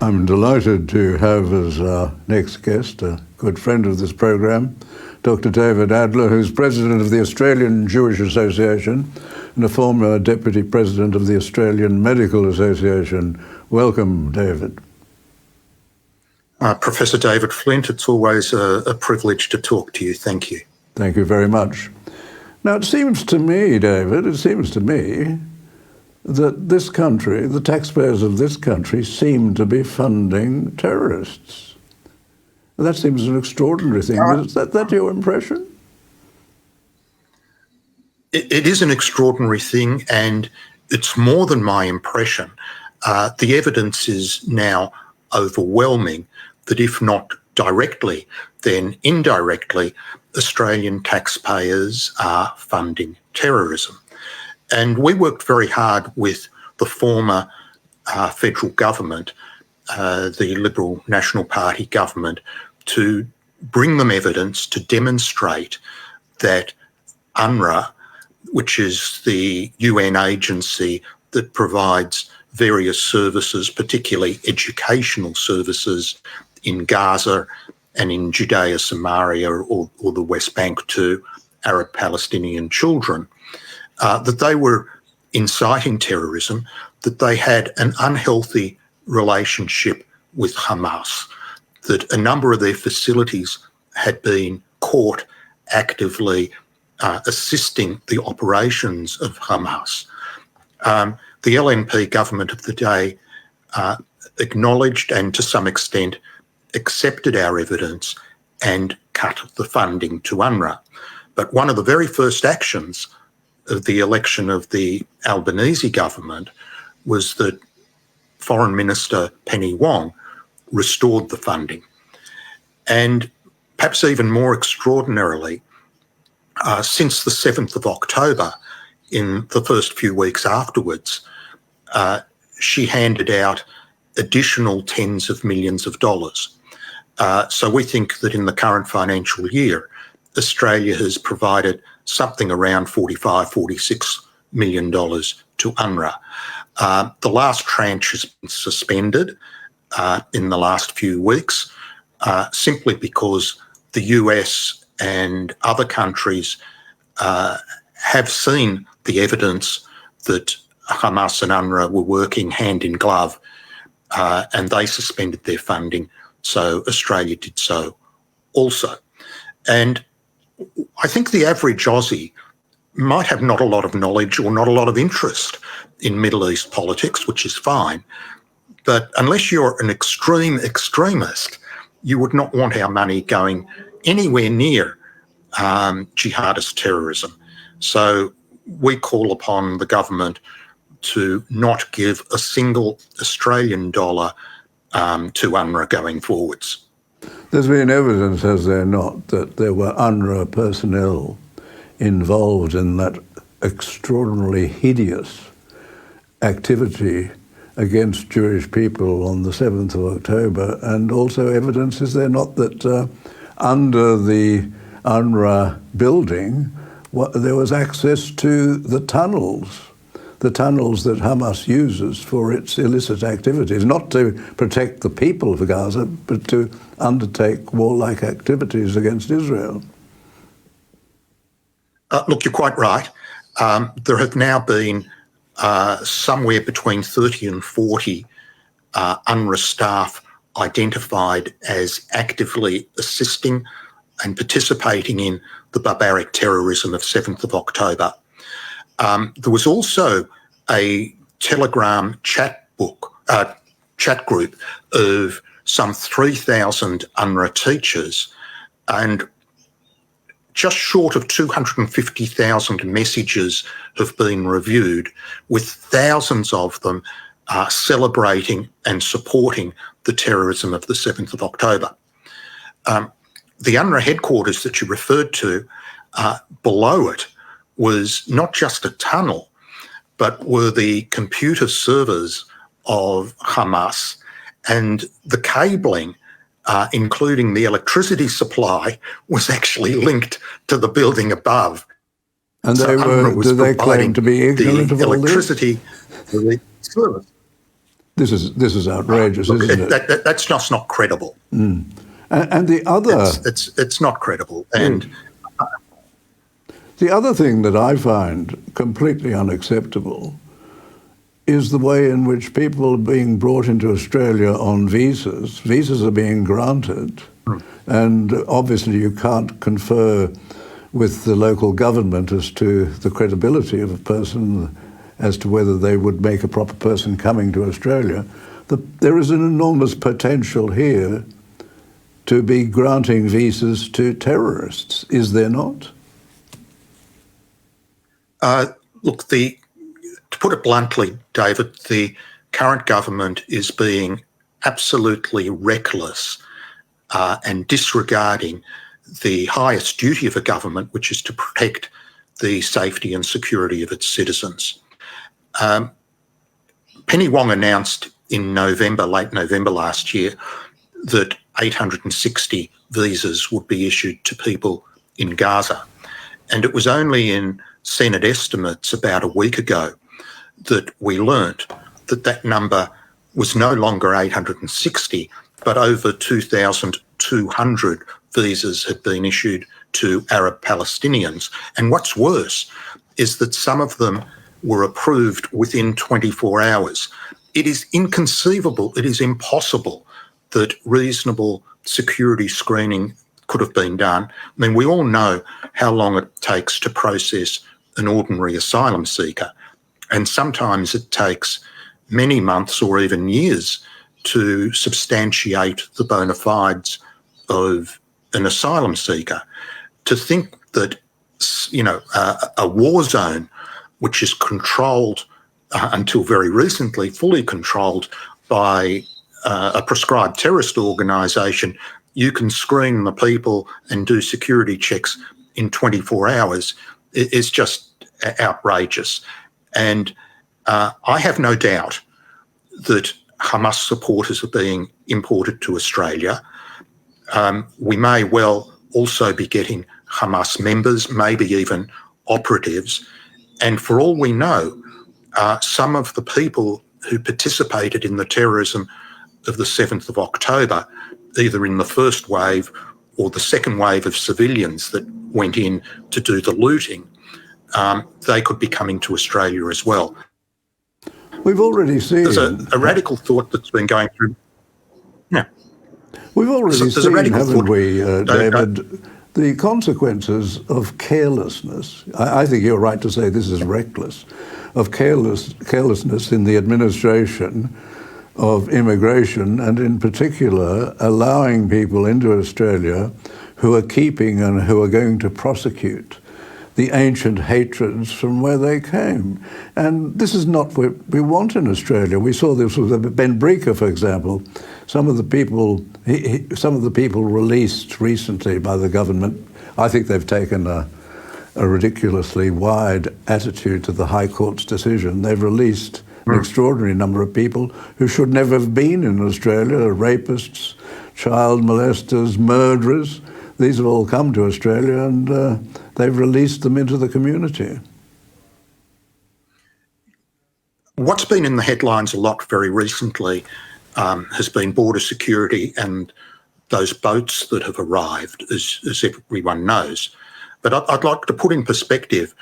I'm delighted to have as our next guest a good friend of this program, Dr. David Adler, who's president of the Australian Jewish Association and a former deputy president of the Australian Medical Association. Welcome, David. Professor David Flint, it's always a privilege to talk to you. Thank you. Thank you very much. Now, it seems to me, David, that this country, the taxpayers of this country, seem to be funding terrorists. That seems an extraordinary thing. Is that your impression? It is an extraordinary thing, and it's more than my impression. The evidence is now overwhelming that if not directly, then indirectly, Australian taxpayers are funding terrorism. And we worked very hard with the former federal government, the Liberal National Party government, to bring them evidence to demonstrate that UNRWA, which is the UN agency that provides various services, particularly educational services in Gaza and in Judea, Samaria, or the West Bank to Arab Palestinian children, that they were inciting terrorism, that they had an unhealthy relationship with Hamas, that a number of their facilities had been caught actively assisting the operations of Hamas. The LNP government of the day acknowledged and to some extent accepted our evidence and cut the funding to UNRWA. But one of the very first actions of the election of the Albanese government was that Foreign Minister Penny Wong restored the funding. And perhaps even more extraordinarily, since the 7th of October, in the first few weeks afterwards, she handed out additional tens of millions of dollars. So we think that in the current financial year, Australia has provided something around $46 million to UNRWA. The last tranche has been suspended in the last few weeks simply because the US and other countries have seen the evidence that Hamas and UNRWA were working hand in glove and they suspended their funding, so Australia did so also. And I think the average Aussie might have not a lot of knowledge or not a lot of interest in Middle East politics, which is fine, but unless you're an extremist, you would not want our money going anywhere near jihadist terrorism. So we call upon the government to not give a single Australian dollar to UNRWA going forwards. There's been evidence, has there not, that there were UNRWA personnel involved in that extraordinarily hideous activity against Jewish people on the 7th of October, and also evidence, is there not, that under the UNRWA building there was access to the tunnels that Hamas uses for its illicit activities, not to protect the people of Gaza, but to undertake warlike activities against Israel. Look, you're quite right. There have now been somewhere between 30 and 40 UNRWA staff identified as actively assisting and participating in the barbaric terrorism of 7th of October. There was also a Telegram chat group of some 3,000 UNRWA teachers, and just short of 250,000 messages have been reviewed, with thousands of them celebrating and supporting the terrorism of the 7th of October. The UNRWA headquarters that you referred to, below it was not just a tunnel, but were the computer servers of Hamas, and the cabling, including the electricity supply, was actually linked to the building above. And so do they claim to be ignorant of all electricity for the service. This is outrageous, Look, isn't it? that's just not credible. And the other... It's not credible. And the other thing that I find completely unacceptable is the way in which people are being brought into Australia on visas. Visas are being granted, and obviously you can't confer with the local government as to the credibility of a person, as to whether they would make a proper person coming to Australia. There is an enormous potential here to be granting visas to terrorists, is there not? Look, to put it bluntly, David, the current government is being absolutely reckless and disregarding the highest duty of a government, which is to protect the safety and security of its citizens. Penny Wong announced in late November last year, that 860 visas would be issued to people in Gaza. And it was only in Senate estimates about a week ago that we learnt that that number was no longer 860, but over 2,200 visas had been issued to Arab Palestinians. And what's worse is that some of them were approved within 24 hours. It is inconceivable, it is impossible that reasonable security screening could have been done. I mean, we all know how long it takes to process an ordinary asylum seeker, and sometimes it takes many months or even years to substantiate the bona fides of an asylum seeker. To think that, a war zone, which is controlled until very recently, fully controlled by a prescribed terrorist organisation, you can screen the people and do security checks in 24 hours, is just outrageous. And I have no doubt that Hamas supporters are being imported to Australia. We may well also be getting Hamas members, maybe even operatives. And for all we know, some of the people who participated in the terrorism of the 7th of October, either in the first wave or the second wave of civilians that went in to do the looting, they could be coming to Australia as well. We've already seen... There's a radical thought that's been going through... Yeah. We've already seen, haven't we, David, the consequences of carelessness. I think you're right to say this is reckless, of carelessness in the administration of immigration, and in particular allowing people into Australia who are keeping and who are going to prosecute the ancient hatreds from where they came. And this is not what we want in Australia. We saw this with Ben Breaker, for example. Some of the people released recently by the government, I think they've taken a ridiculously wide attitude to the High Court's decision. They've released an extraordinary number of people who should never have been in Australia: rapists, child molesters, murderers. These have all come to Australia, and they've released them into the community. What's been in the headlines a lot very recently has been border security and those boats that have arrived, as everyone knows. But I'd like to put in perspective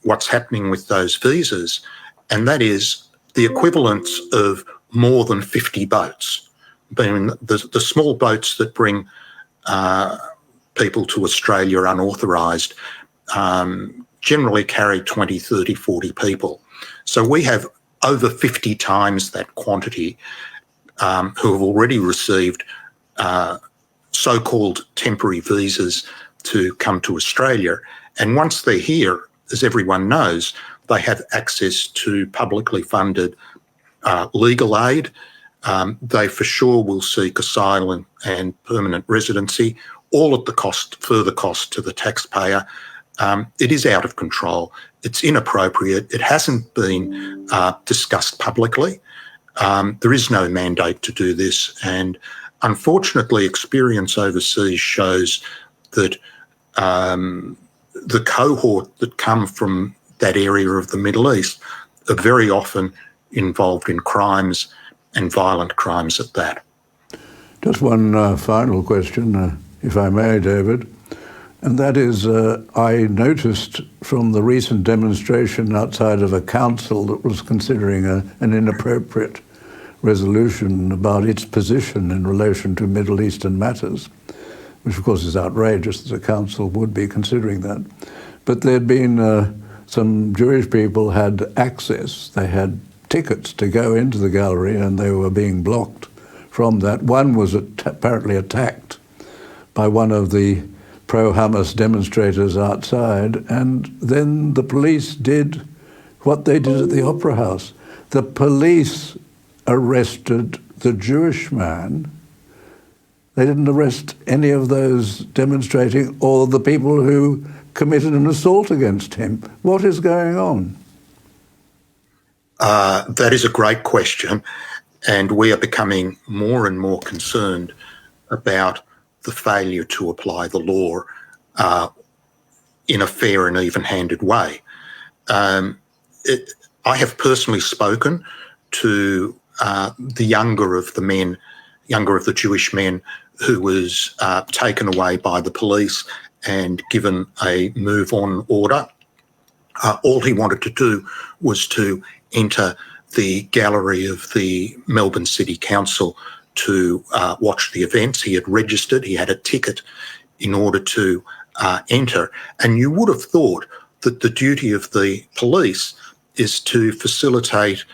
what's happening with those visas, and that is the equivalence of more than 50 boats. Being the small boats that bring people to Australia unauthorised generally carry 20, 30, 40 people. So we have over 50 times that quantity who have already received so-called temporary visas to come to Australia. And once they're here, as everyone knows, they have access to publicly funded legal aid. They for sure will seek asylum and permanent residency, all at the further cost to the taxpayer. It is out of control. It's inappropriate. It hasn't been discussed publicly. There is no mandate to do this. And unfortunately, experience overseas shows that the cohort that come from that area of the Middle East are very often involved in crimes and violent crimes at that. Just one final question, if I may, David, and that is, I noticed from the recent demonstration outside of a council that was considering an inappropriate resolution about its position in relation to Middle Eastern matters, which of course is outrageous that a council would be considering that. But there'd been some Jewish people had access, they had tickets to go into the gallery and they were being blocked from that. One was apparently attacked by one of the pro-Hamas demonstrators outside, and then the police did what they did at the Opera House. The police arrested the Jewish man. They didn't arrest any of those demonstrating or the people who committed an assault against him. What is going on? That is a great question, and we are becoming more and more concerned about the failure to apply the law in a fair and even-handed way. I have personally spoken to the younger of the Jewish men who was taken away by the police and given a move-on order. All he wanted to do was to enter the gallery of the Melbourne City Council to watch the events. He had registered, he had a ticket in order to enter. And you would have thought that the duty of the police is to facilitate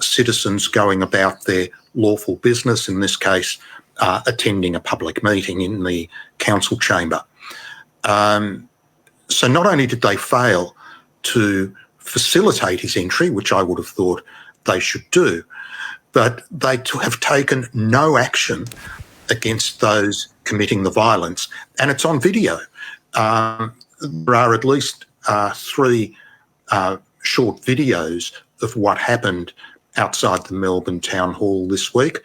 citizens going about their lawful business, in this case, attending a public meeting in the council chamber. So not only did they fail to facilitate his entry, which I would have thought they should do, but they have taken no action against those committing the violence. And it's on video. There are at least 3 short videos of what happened outside the Melbourne Town Hall this week.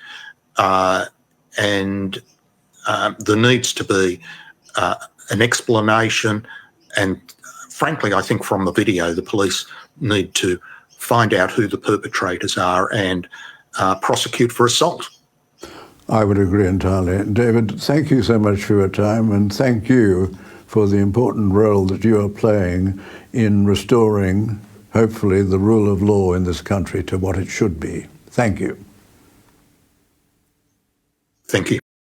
And there needs to be an explanation, and frankly, I think from the video, the police need to find out who the perpetrators are and prosecute for assault. I would agree entirely. David, thank you so much for your time, and thank you for the important role that you are playing in restoring, hopefully, the rule of law in this country to what it should be. Thank you. Thank you.